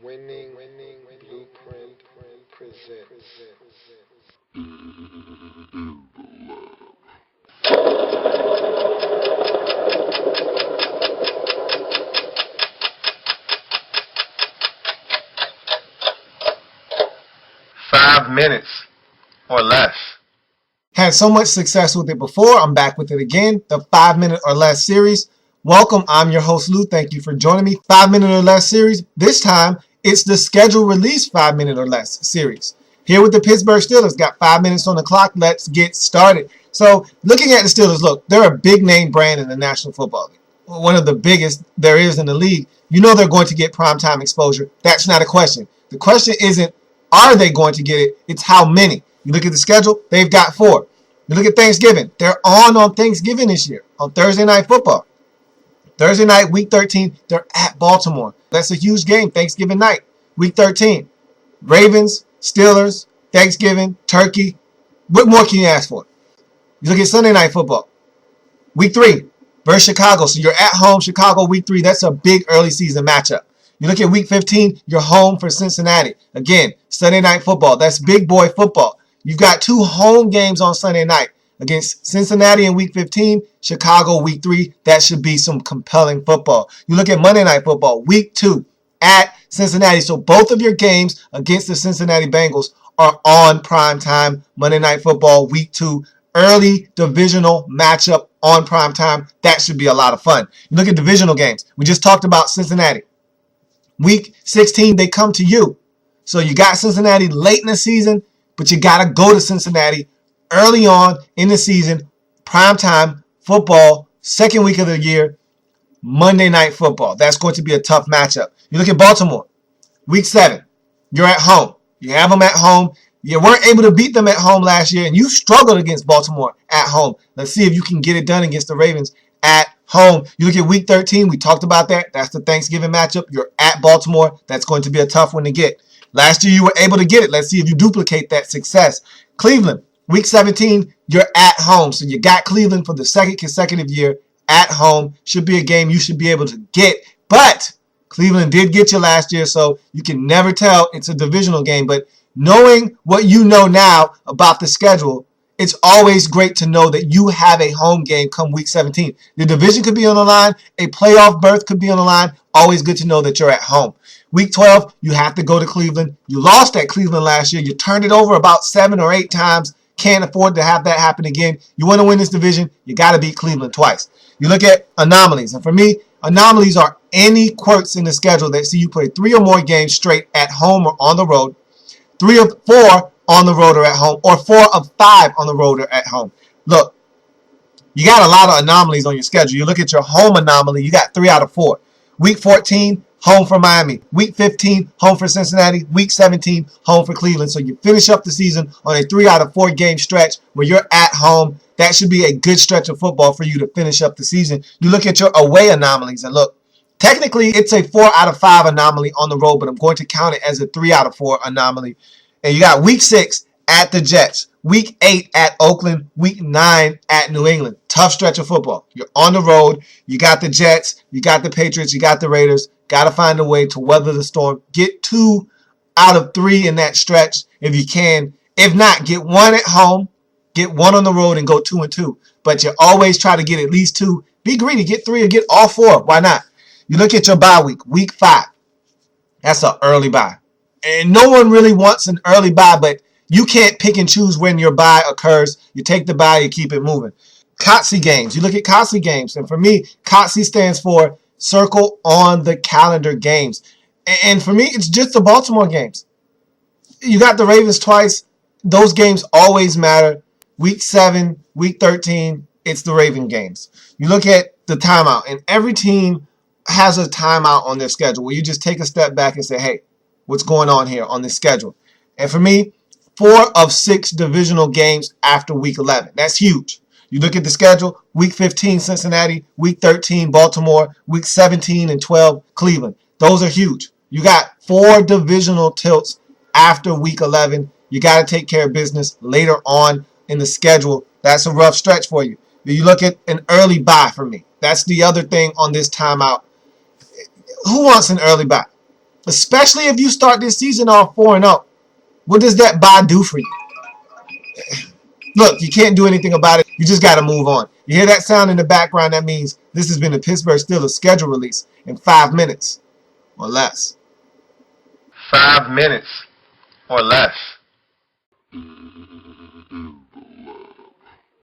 Winning Blueprint presents. 5 minutes or less. Had so much success with it before. I'm back with it again. The 5 minute or less series. Welcome. I'm your host, Lou. Thank you for joining me. 5 minute or less series. This time, it's the schedule release 5 minute or less series. Here with the Pittsburgh Steelers. Got 5 minutes on the clock. Let's get started. So, looking at the Steelers, look, they're a big name brand in the National Football League. One of the biggest there is in the league. You know they're going to get primetime exposure. That's not a question. The question isn't, are they going to get it? It's how many. You look at the schedule, they've got 4. You look at Thanksgiving. They're on Thanksgiving this year, on Thursday Night Football. Thursday night, Week 13, they're at Baltimore. That's a huge game, Thanksgiving night, Week 13. Ravens, Steelers, Thanksgiving, Turkey. What more can you ask for? You look at Sunday Night Football, Week 3 versus Chicago. So you're at home, Chicago, Week 3. That's a big early season matchup. You look at Week 15, you're home for Cincinnati. Again, Sunday Night Football. That's big boy football. You've got 2 home games on Sunday night against Cincinnati in Week 15, Chicago Week 3. That should be some compelling football. You look at Monday Night Football, Week 2 at Cincinnati. So both of your games against the Cincinnati Bengals are on prime time. Monday Night Football, Week 2, early divisional matchup on prime time. That should be a lot of fun. You look at divisional games. We just talked about Cincinnati. Week 16, they come to you. So you got Cincinnati late in the season, but you got to go to Cincinnati early on in the season, primetime football, second week of the year, Monday Night Football. That's going to be a tough matchup. You look at Baltimore, Week 7, you're at home. You have them at home. You weren't able to beat them at home last year, and you struggled against Baltimore at home. Let's see if you can get it done against the Ravens at home. You look at Week 13, we talked about that. That's the Thanksgiving matchup. You're at Baltimore. That's going to be a tough one to get. Last year, you were able to get it. Let's see if you duplicate that success. Cleveland, Week 17, you're at home. So you got Cleveland for the second consecutive year at home. Should be a game you should be able to get. But Cleveland did get you last year, so you can never tell. It's a divisional game. But knowing what you know now about the schedule, it's always great to know that you have a home game come Week 17. The division could be on the line. A playoff berth could be on the line. Always good to know that you're at home. Week 12, you have to go to Cleveland. You lost at Cleveland last year. You turned it over about 7 or 8 times. Can't afford to have that happen again. You want to win this division, you got to beat Cleveland twice. You look at anomalies. And for me, anomalies are any quirks in the schedule that see you play 3 or more games straight at home or on the road, 3 or 4 on the road or at home, or 4 of 5 on the road or at home. Look, you got a lot of anomalies on your schedule. You look at your home anomaly, you got 3 out of 4. Week 14, home for Miami. Week 15, home for Cincinnati. Week 17, home for Cleveland. So you finish up the season on a 3 out of 4 game stretch where you're at home. That should be a good stretch of football for you to finish up the season. You look at your away anomalies, and look, technically it's a 4 out of 5 anomaly on the road, but I'm going to count it as a 3 out of 4 anomaly. And you got Week 6 at the Jets. Week 8 at Oakland. Week 9 at New England. Tough stretch of football. You're on the road. You got the Jets. You got the Patriots. You got the Raiders. Got to find a way to weather the storm. Get 2 out of 3 in that stretch if you can. If not, get 1 at home. Get 1 on the road and go 2-2. But you always try to get at least 2. Be greedy. Get 3 or get all 4. Why not? You look at your bye week. Week 5. That's an early bye. And no one really wants an early bye, but you can't pick and choose when your bye occurs. You take the bye, you keep it moving. COTC games. You look at COTC games. And for me, COTC stands for Circle on the Calendar Games. And for me, it's just the Baltimore games. You got the Ravens twice. Those games always matter. Week 7, Week 13, it's the Raven games. You look at the timeout, and every team has a timeout on their schedule where you just take a step back and say, hey, what's going on here on this schedule? And for me, 4 of 6 divisional games after Week 11. That's huge. You look at the schedule, Week 15, Cincinnati, Week 13, Baltimore, Week 17 and 12, Cleveland. Those are huge. You got 4 divisional tilts after Week 11. You got to take care of business later on in the schedule. That's a rough stretch for you. You look at an early bye for me. That's the other thing on this timeout. Who wants an early bye? especially if you start this season off 4-0. What does that bye do for you? Look, you can't do anything about it. You just got to move on. You hear that sound in the background? That means this has been the Pittsburgh Steelers schedule release in 5 minutes or less. 5 minutes or less.